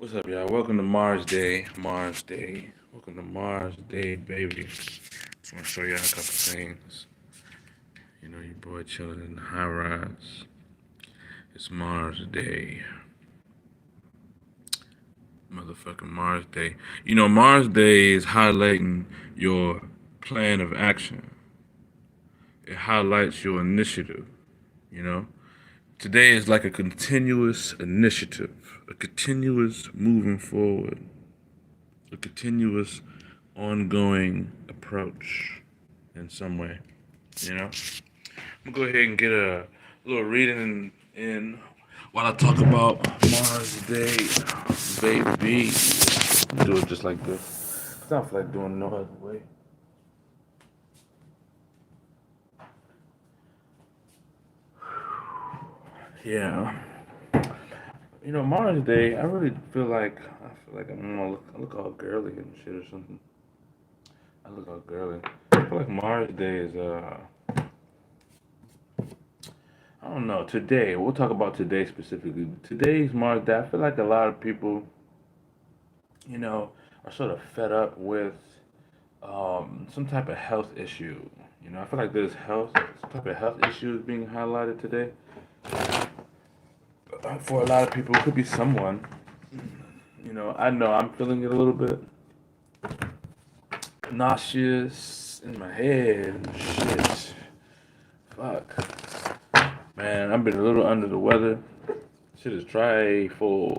What's up, y'all? Welcome to Mars Day. Mars Day. Welcome to Mars Day, baby. Just want to show y'all a couple things. You know, your boy chilling in the high rise. It's Mars Day. Motherfucking Mars Day. You know, Mars Day is highlighting your plan of action. It highlights your initiative, you know? Today is like a continuous initiative, a continuous moving forward, a continuous ongoing approach in some way, you know? I'm gonna go ahead and get a little reading in while I talk about Mars Day, baby. Do it just like this. I don't feel like doing no other way. Yeah. You know, Mars Day, I feel like I'm gonna look all girly and shit or something. I look all girly. I feel like Mars Day is I don't know. Today, we'll talk about today specifically. Today's Mars Day. I feel like a lot of people, you know, are sort of fed up with some type of health issue. You know, I feel like there's some type of health issues being highlighted today. For a lot of people, it could be someone. You know I'm feeling it a little bit nauseous in my head and shit. Fuck. Man, I've been a little under the weather. Shit is trifles,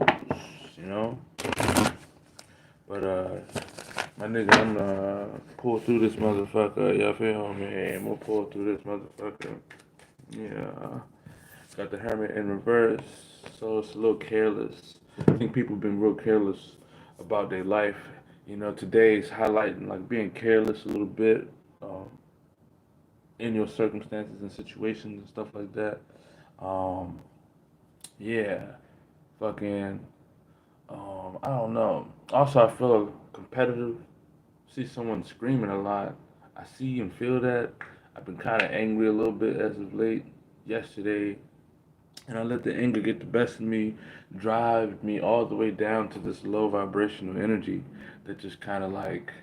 you know? But, my nigga, I'm gonna pull through this motherfucker. Y'all feel me? I'm gonna pull through this motherfucker. Yeah. Got the hermit in reverse, so it's a little careless. I think people have been real careless about their life. You know, today's highlighting like being careless a little bit in your circumstances and situations and stuff like that. Um, yeah, fucking. I don't know. Also, I feel competitive. See someone screaming a lot. I see and feel that. I've been kind of angry a little bit as of late. Yesterday, and I let the anger get the best of me, drive me all the way down to this low vibrational energy that just kind of like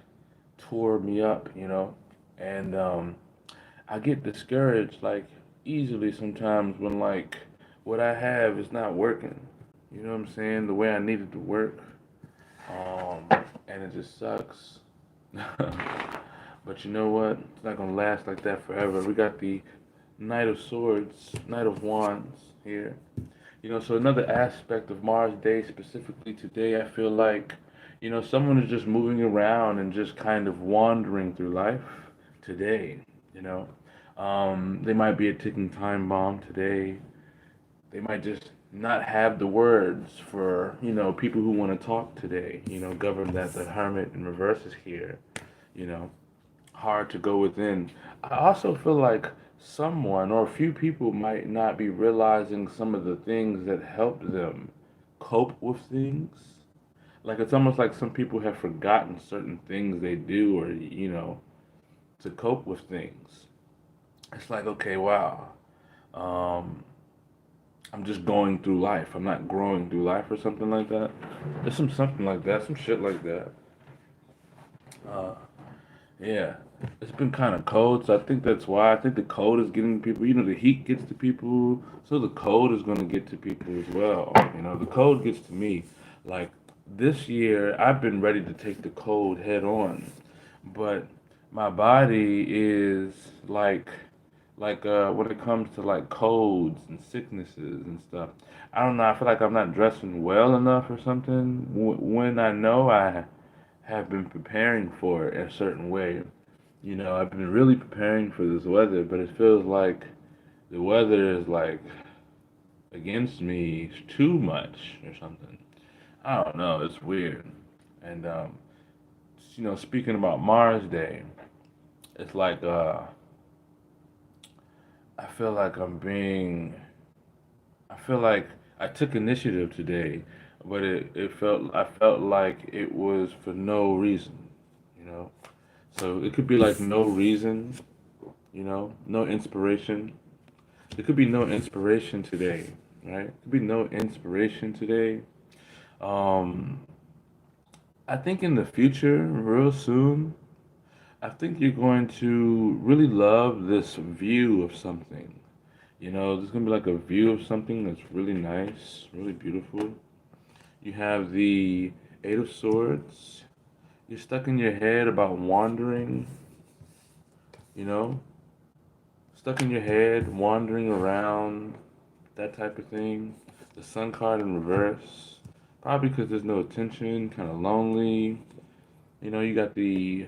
tore me up, you know. And I get discouraged like easily sometimes when like what I have is not working. You know what I'm saying? The way I need it to work. Um, and it just sucks. But you know what? It's not gonna last like that forever. We got the Knight of Swords, Knight of Wands here. You know, so another aspect of Mars Day, specifically today, I feel like, you know, someone is just moving around and just kind of wandering through life today, you know. They might be a ticking time bomb today. They might just not have the words for, you know, people who want to talk today, you know, governed that the Hermit in reverse is here, you know, hard to go within. I also feel like someone or a few people might not be realizing some of the things that help them cope with things. Like it's almost like some people have forgotten certain things they do or, you know, to cope with things. It's like, okay, wow. Um, I'm just going through life. I'm not growing through life or something like that. There's something like that, some shit like that. Uh, Yeah, it's been kind of cold, so I think that's why. I think the cold is getting to people. You know, the heat gets to people, so the cold is going to get to people as well. You know, the cold gets to me. Like this year, I've been ready to take the cold head on, but my body is when it comes to like colds and sicknesses and stuff. I don't know. I feel like I'm not dressing well enough or something. When I know I have been preparing for it a certain way. You know, I've been really preparing for this weather, but it feels like the weather is like against me too much or something. I don't know. It's weird. And you know, speaking about Mars Day, it's like I feel like I'm being. I feel like I took initiative today, but I felt like it was for no reason. You know, so it could be like no reason, you know, no inspiration. There could be no inspiration today, right? Could be no inspiration today. Um, I think in the future, real soon, I think you're going to really love this view of something. You know, there's gonna be like a view of something that's really nice, really beautiful. You have the Eight of Swords. You're stuck in your head about wandering, you know, stuck in your head, wandering around, that type of thing. The Sun card in reverse. Probably because there's no attention, kind of lonely. You know, you got the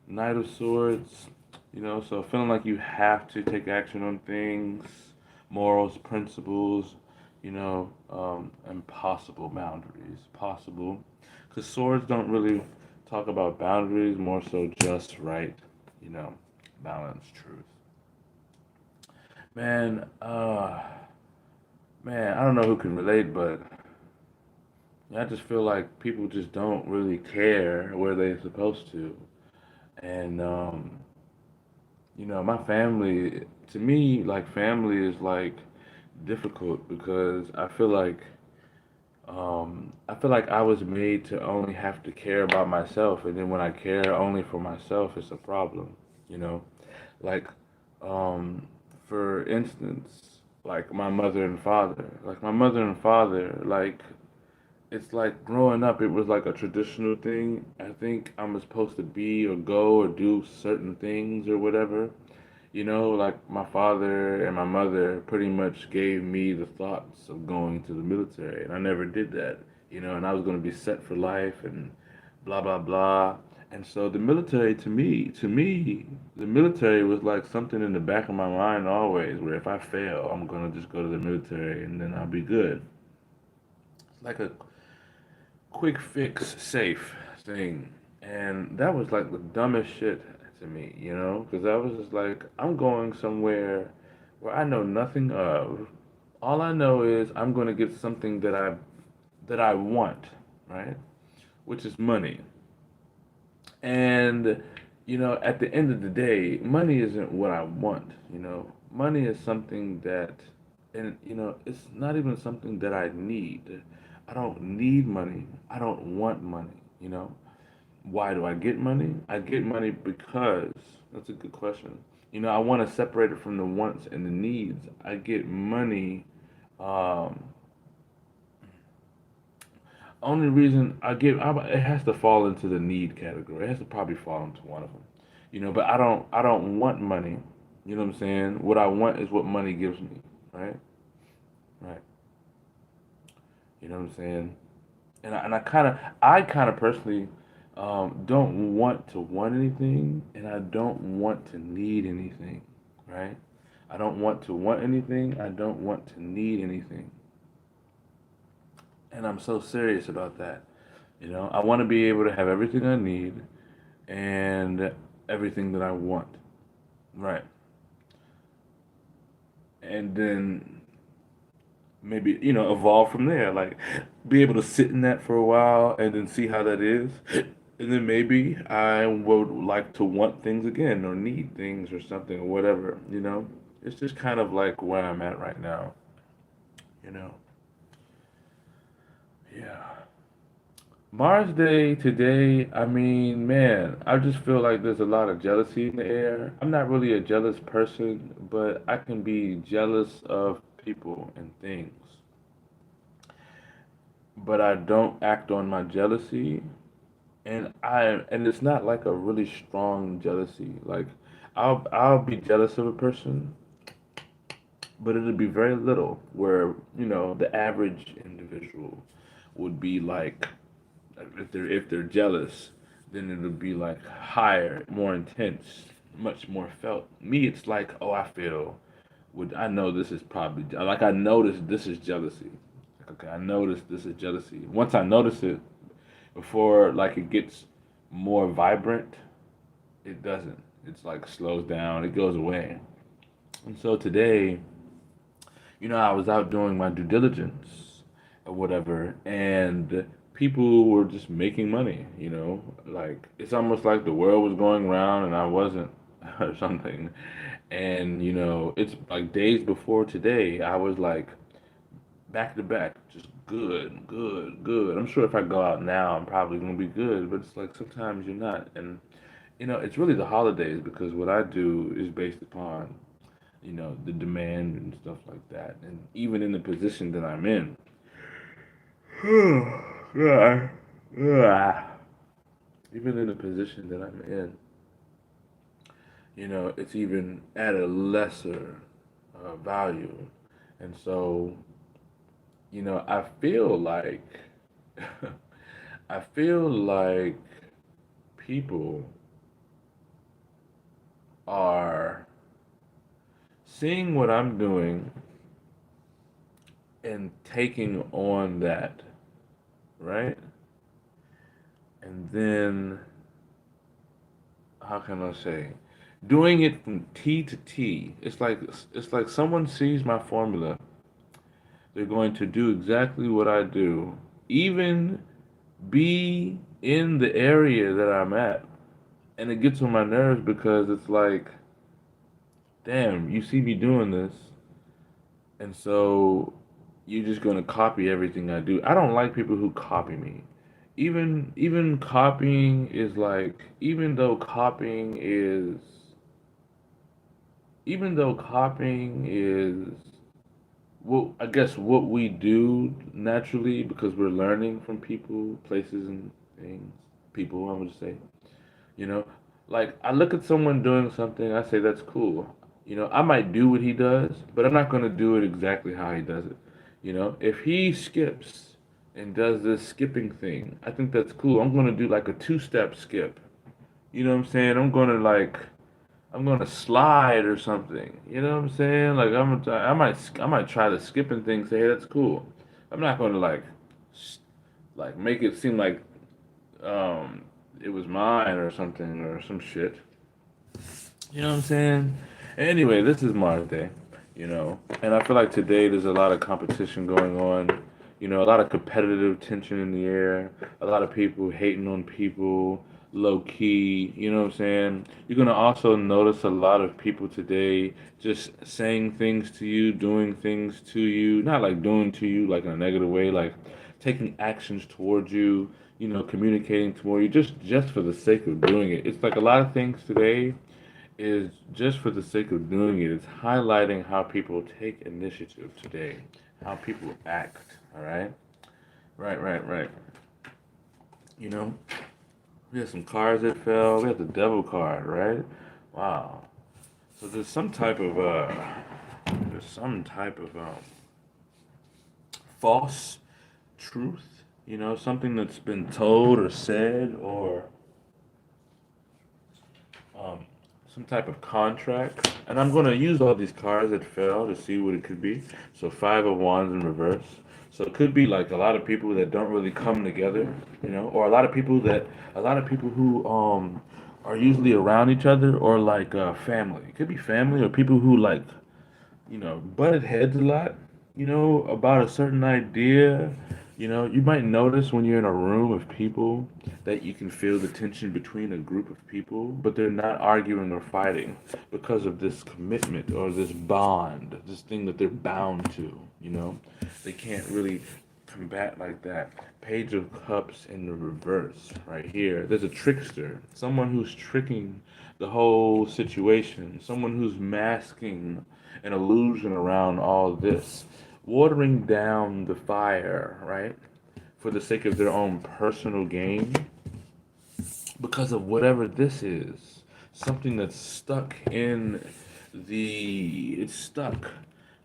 Knight of Swords, you know, so feeling like you have to take action on things, morals, principles, and possible boundaries. Possible. Because swords don't really talk about boundaries, more so just right, you know, balance, truth. Man, I don't know who can relate, but I just feel like people just don't really care where they're supposed to. And my family, to me, like family is like difficult because I feel like I was made to only have to care about myself, and then when I care only for myself, it's a problem, you know? Like, um, for instance, like my mother and father. Like my mother and father, like it's like growing up, it was like a traditional thing. I think I'm supposed to be or go or do certain things or whatever. You know, like my father and my mother pretty much gave me the thoughts of going to the military, and I never did that. You know, and I was going to be set for life and blah blah blah. And so the military to me, the military was like something in the back of my mind always, where if I fail, I'm gonna just go to the military and then I'll be good. It's like a quick fix, safe thing. And that was like the dumbest shit to me, you know? Because I was just like, I'm going somewhere where I know nothing of. All I know is I'm going to get something that I want, right? Which is money. And at the end of the day, money isn't what I want, you know? Money is something that, and it's not even something that I need. I don't need money. I don't want money, you know? Why do I get money? I get money because that's a good question. I want to separate it from the wants and the needs. I get money. Um, Only reason it has to fall into the need category. It has to probably fall into one of them. But I don't want money. You know what I'm saying? What I want is what money gives me. Right? Right. You know what I'm saying? I kind of personally don't want to want anything, and I don't want to need anything, right? I don't want to want anything. I don't want to need anything, and I'm so serious about that. I want to be able to have everything I need and everything that I want, right? And then maybe evolve from there, like be able to sit in that for a while and then see how that is, and then maybe I would like to want things again or need things or something or whatever. It's just kind of like where I'm at right now you know yeah. Mars Day today, I mean, man, I just feel like there's a lot of jealousy in the air. I'm not really a jealous person, but I can be jealous of people and things, but I don't act on my jealousy. And it's not like a really strong jealousy. Like I'll be jealous of a person, but it'll be very little. Where the average individual would be like, if they're jealous, then it'll be like higher, more intense, much more felt. Me, it's like, oh, I feel. Would I know this is probably like I notice this is jealousy. Okay, I notice this is jealousy. Once I notice it, before like it gets more vibrant, it doesn't. It's like slows down, it goes away. And so today, I was out doing my due diligence or whatever, and people were just making money. Like it's almost like the world was going round and I wasn't or something. And it's like days before today, I was like back to back, just good, good, good. I'm sure if I go out now, I'm probably gonna be good, but it's like sometimes you're not. And it's really the holidays because what I do is based upon the demand and stuff like that, and even in the position that I'm in. Yeah, yeah. Even in the position that I'm in, it's even at a lesser value. And so, I feel like, I feel like people are seeing what I'm doing and taking on that, right? And then, how can I say, doing it from T to T. It's like someone sees my formula. They're going to do exactly what I do, even be in the area that I'm at. And it gets on my nerves because it's like, damn, you see me doing this, and so you're just gonna copy everything I do. I don't like people who copy me. Even copying is like, even though copying is well, I guess what we do naturally because we're learning from people, places, and things. People, I would say. You know, like I look at someone doing something, I say that's cool. I might do what he does, but I'm not gonna do it exactly how he does it. If he skips and does this skipping thing, I think that's cool. I'm gonna do like a two-step skip. You know what I'm saying? I'm gonna slide or something. You know what I'm saying? Like I might try the skipping thing. Say, hey, that's cool. I'm not gonna like make it seem like um it was mine or something or some shit. You know what I'm saying? Anyway, this is Mars Day, and I feel like today there's a lot of competition going on. A lot of competitive tension in the air. A lot of people hating on people, low key. You know what I'm saying? You're gonna also notice a lot of people today just saying things to you, doing things to you, not like doing to you like in a negative way, like taking actions towards you. Communicating toward you just for the sake of doing it. It's like a lot of things today is just for the sake of doing it. It's highlighting how people take initiative today, how people act. All right, right, right, right. You know, we had some cards that fell. We had the devil card, right? Wow. So there's some type of false truth. Something that's been told or said, or um, some type of contract. And I'm going to use all these cards that fell to see what it could be. So Five of Wands in reverse. So it could be like a lot of people that don't really come together, or a lot of people who are usually around each other, or like family. It could be family or people who like butted heads a lot, about a certain idea. You might notice when you're in a room of people that you can feel the tension between a group of people, but they're not arguing or fighting because of this commitment or this bond, this thing that they're bound to. They can't really combat like that. Page of Cups in the reverse, right here. There's a trickster, someone who's tricking the whole situation, someone who's masking an illusion around all this, watering down the fire, right? For the sake of their own personal gain, because of whatever this is, something that's stuck in it's stuck.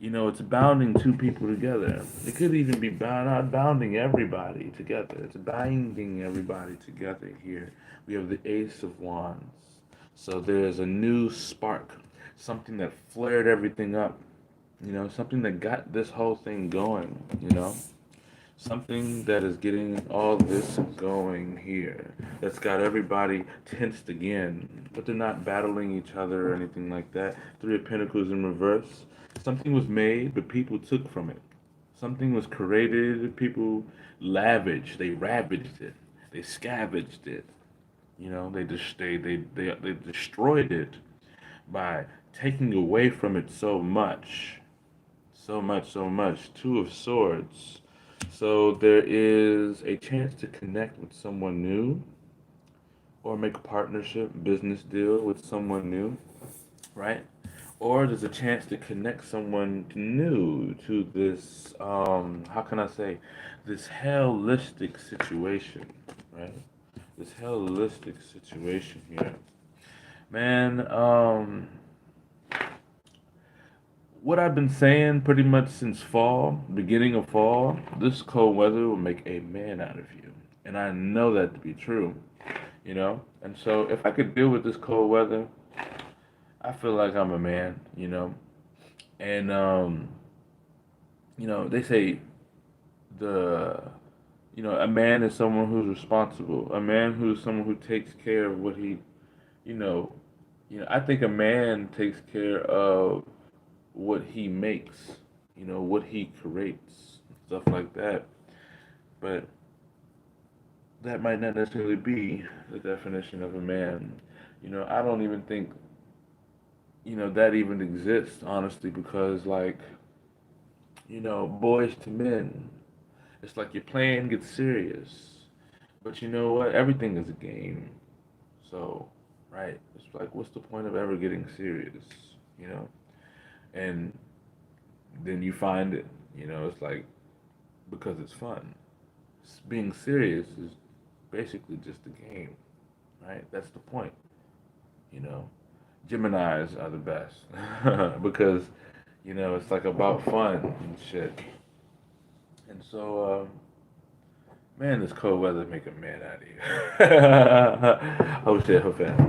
It's bounding two people together. It could even be not bounding everybody together. It's binding everybody together here. We have the Ace of Wands. So there's a new spark, something that flared everything up, something that got this whole thing going, something that is getting all this going here, that's got everybody tensed again, but they're not battling each other or anything like that. Three of Pentacles in reverse. Something was made, but people took from it. Something was created, people lavished, they ravaged it, they scavenged it. They destroyed it by taking away from it so much, So much, so much. Two of Swords. So there is a chance to connect with someone new or make a partnership, business deal with someone new, right? Or there's a chance to connect someone new to this, how can I say, this hellistic situation, right? This hellistic situation here. Man, what I've been saying pretty much since fall, beginning of fall, this cold weather will make a man out of you. And I know that to be true, you know? And so if I could deal with this cold weather, I feel like I'm a man, you know? And, they say the, a man is someone who's responsible. A man who's someone who takes care of what he, you know, I think a man takes care of what he makes, what he creates, stuff like that. But that might not necessarily be the definition of a man. I don't even think, that even exists, honestly, because, like, boys to men, it's like you're playing gets serious. But you know what? Everything is a game. So, right? It's like, what's the point of ever getting serious, you know? And then you find it, it's like, because it's fun. Being serious is basically just a game, right? That's the point, you know. Geminis are the best because, it's like about fun and shit. And so, man, this cold weather make a man out of you. Oh shit, oh fast.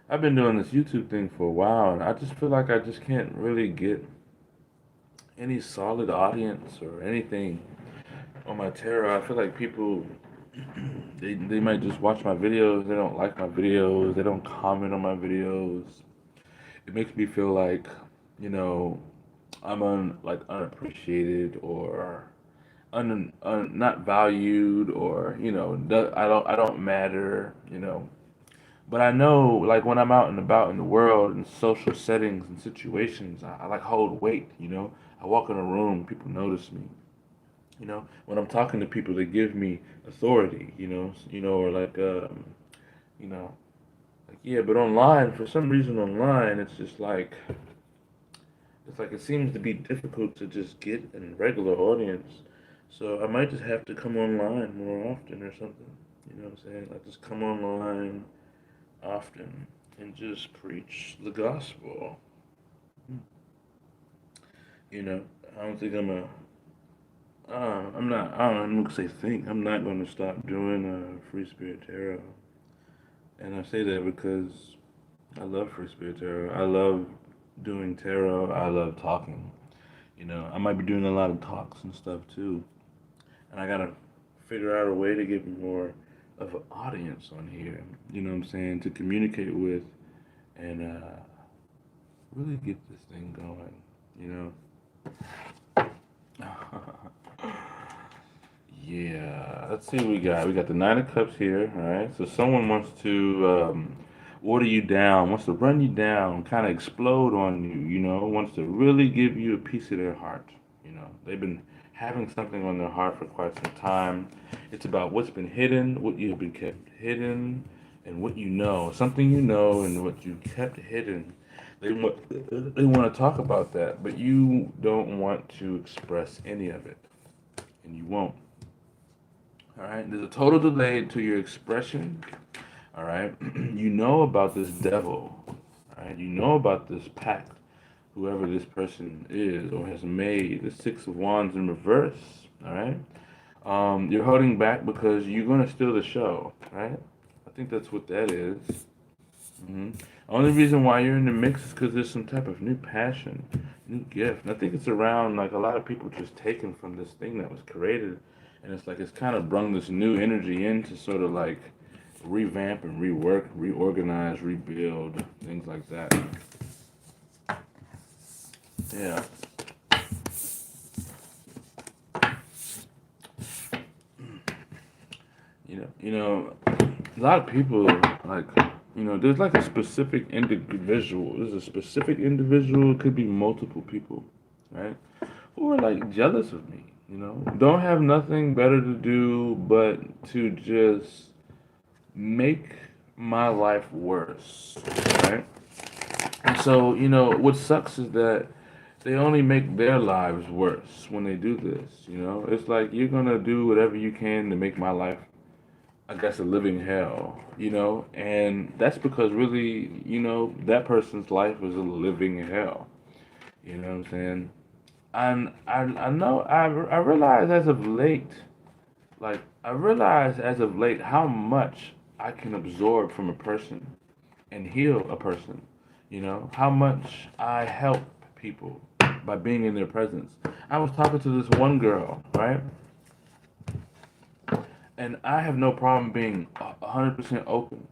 I've been doing this YouTube thing for a while, and I just feel like I just can't really get any solid audience or anything on my tarot. I feel like people they might just watch my videos, they don't like my videos, they don't comment on my videos. It makes me feel like, you know, I'm unappreciated or not valued or I don't matter, But I know, like, when I'm out and about in the world in social settings and situations, I like hold weight, I walk in a room, people notice me. When I'm talking to people, they give me authority, or like, you know, like, yeah, but online, for some reason online, it's like it seems to be difficult to just get a regular audience. So I might just have to come online more often or something. You know what I'm saying? Like, just come online often and just preach the gospel. You know, I don't think I'm not, I don't know, I'm gonna say think. I'm not gonna stop doing Free Spirit Tarot. And I say that because I love Free Spirit Tarot. I love doing tarot. I love talking. I might be doing a lot of talks and stuff too. And I gotta figure out a way to get more of an audience on here. You know what I'm saying? To communicate with and really get this thing going. Yeah, let's see what we got. We got the Nine of Cups here, all right? So someone wants to order you down, wants to run you down, kind of explode on you, wants to really give you a piece of their heart. They've been having something on their heart for quite some time. It's about what's been hidden, what you've been kept hidden, and what you know. Something you know and what you kept hidden. They want to talk about that, but you don't want to express any of it, and you won't. All right, there's a total delay to your expression. All right, you know about this devil. All right, you know about this pact, whoever this person is or has made. The Six of Wands in reverse. All right, you're holding back because you're gonna steal the show. Right? I think that's what that is. hmm Only reason why you're in the mix is because there's some type of new passion, new gift. And I think it's around, like, a lot of people just taken from this thing that was created, and it's like it's kind of brung this new energy in to sort of like revamp and rework, reorganize, rebuild, things like that. Yeah. You know, a lot of people like, there's like a specific individual. There's a specific individual. It could be multiple people, right? Who are like jealous of me. Don't have nothing better to do but to just make my life worse, right? And so, what sucks is that they only make their lives worse when they do this. It's like you're gonna do whatever you can to make my life, I guess, a living hell. And that's because really, that person's life is a living hell. You know what I'm saying? And I know I realize as of late, how much I can absorb from a person and heal a person. How much I help people by being in their presence. I was talking to this one girl, right? And I have no problem being 100% open,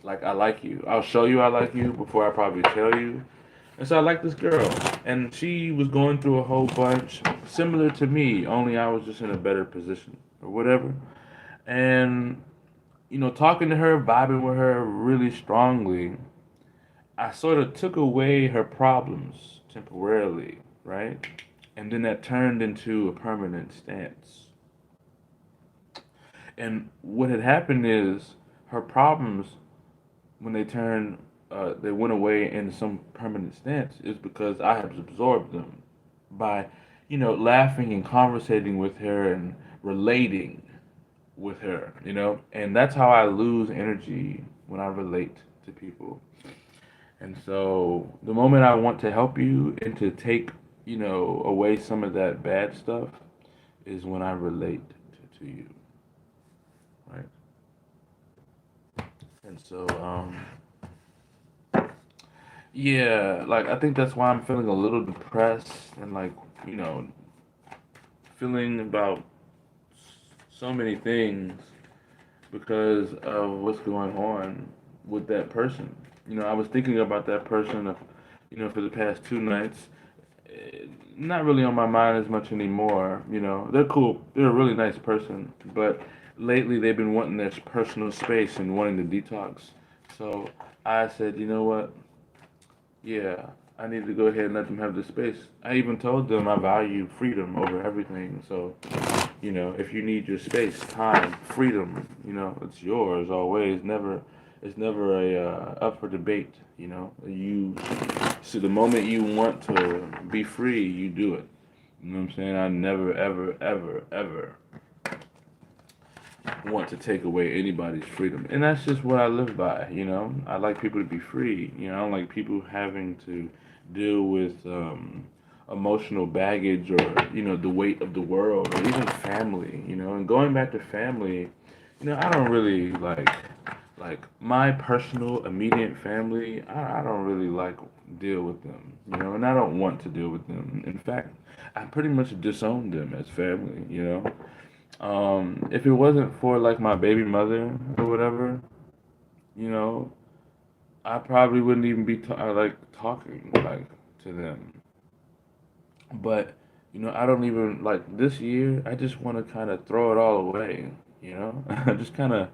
Like, I like you. I'll show you I like you before I probably tell you. And so I like this girl. And she was going through a whole bunch similar to me, only I was just in a better position or whatever. And, talking to her, vibing with her really strongly, I sort of took away her problems temporarily, right? And then that turned into a permanent stance. And what had happened is her problems, when they went away in some permanent stance, is because I have absorbed them by, laughing and conversating with her and relating with her, and that's how I lose energy when I relate to people. And so the moment I want to help you and to take, away some of that bad stuff is when I relate to you, right? And so, yeah, like I think that's why I'm feeling a little depressed and like, you know, feeling about so many things because of what's going on with that person. I was thinking about that person, for the past 2 nights. Not really on my mind as much anymore. They're cool. They're a really nice person, but lately they've been wanting this personal space and wanting to detox. So I said, you know what? Yeah, I need to go ahead and let them have the space. I even told them I value freedom over everything. So, if you need your space, time, freedom, it's yours always. It's never a up for debate. So the moment you want to be free, you do it. You know what I'm saying? I never, ever, ever, ever want to take away anybody's freedom. And that's just what I live by. I like people to be free. I don't like people having to deal with emotional baggage or, the weight of the world or even family, and going back to family, I don't really like my personal immediate family. I don't really like deal with them, and I don't want to deal with them. In fact, I pretty much disown them as family. If it wasn't for like my baby mother or whatever, you know, I probably wouldn't even be like talking like to them. But I don't even like this year. I just want to kind of throw it all away. Just kind of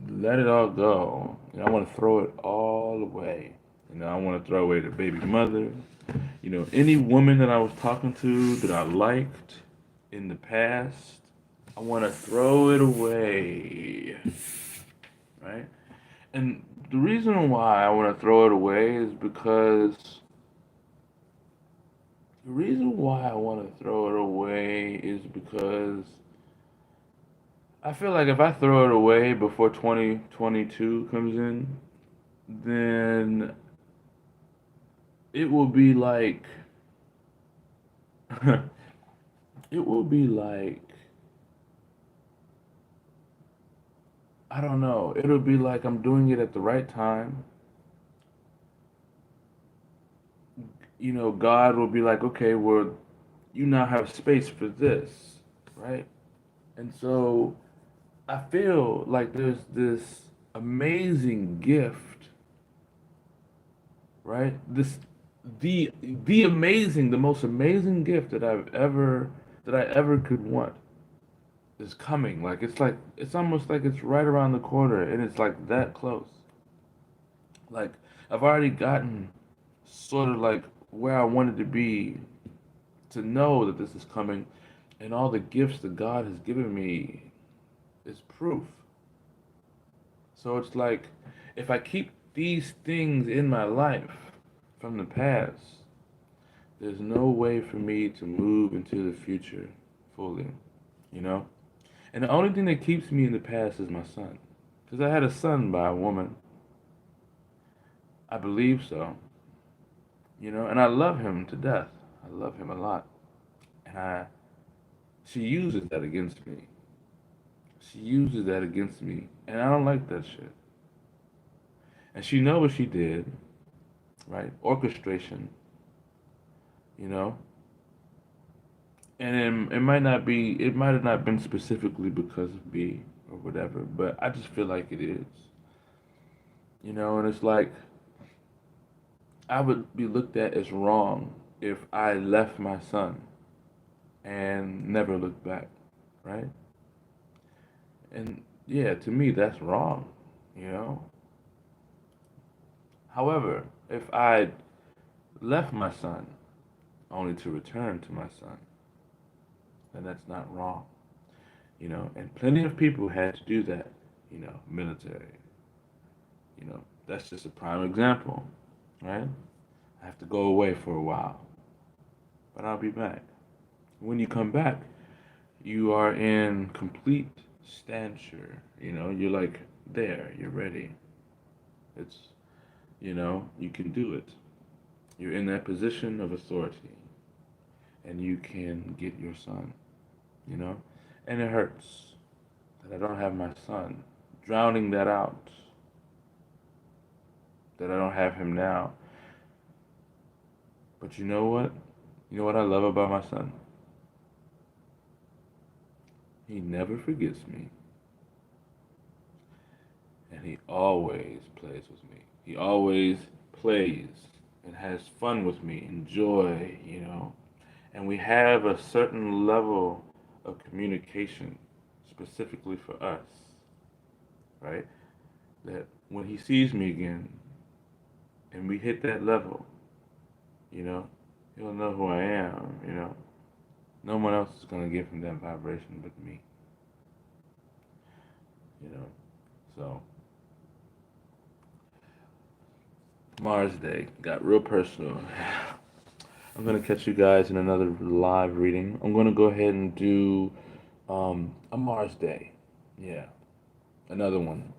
let it all go. I want to throw it all away. I want to throw away the baby mother. Any woman that I was talking to that I liked in the past, I want to throw it away, right? And the reason why I want to throw it away is because the reason why I want to throw it away is because I feel like if I throw it away before 2022 comes in, then it will be like it will be like I don't know. It'll be like I'm doing it at the right time. God will be like, okay, well, you now have space for this, right? And so I feel like there's this amazing gift, right? The most amazing gift that I ever could want is coming. Like it's almost like it's right around the corner, and it's like that close. Like I've already gotten sort of like where I wanted to be to know that this is coming, and all the gifts that God has given me is proof. So it's like if I keep these things in my life from the past, there's no way for me to move into the future fully, you know? And the only thing that keeps me in the past is my son. Because I had a son by a woman. I believe so, you know? And I love him to death. I love him a lot. And she uses that against me. She uses that against me. And I don't like that shit. And she know what she did, right? Orchestration, you know? And it might have not been specifically because of me or whatever, but I just feel like it is, you know. And it's like I would be looked at as wrong if I left my son and never looked back, right? And yeah, to me that's wrong, you know. However, if I left my son only to return to my son, then that's not wrong, you know. And plenty of people had to do that, you know, military. You know, that's just a prime example, right? I have to go away for a while, but I'll be back. When you come back, you are in complete stature. You know, you're like there, you're ready. It's, you know, you can do it. You're in that position of authority, and you can get your son, you know? And it hurts that I don't have my son, drowning that out, that I don't have him now. But you know what? You know what I love about my son? He never forgets me. And he always plays with me. He always plays and has fun with me, enjoy, you know. And we have a certain level of communication specifically for us, right? That when he sees me again and we hit that level, you know, he'll know who I am, you know. No one else is going to give him that vibration but me, you know. So, Mars Day got real personal. I'm going to catch you guys in another live reading. I'm going to go ahead and do a Mars Day. Yeah, another one.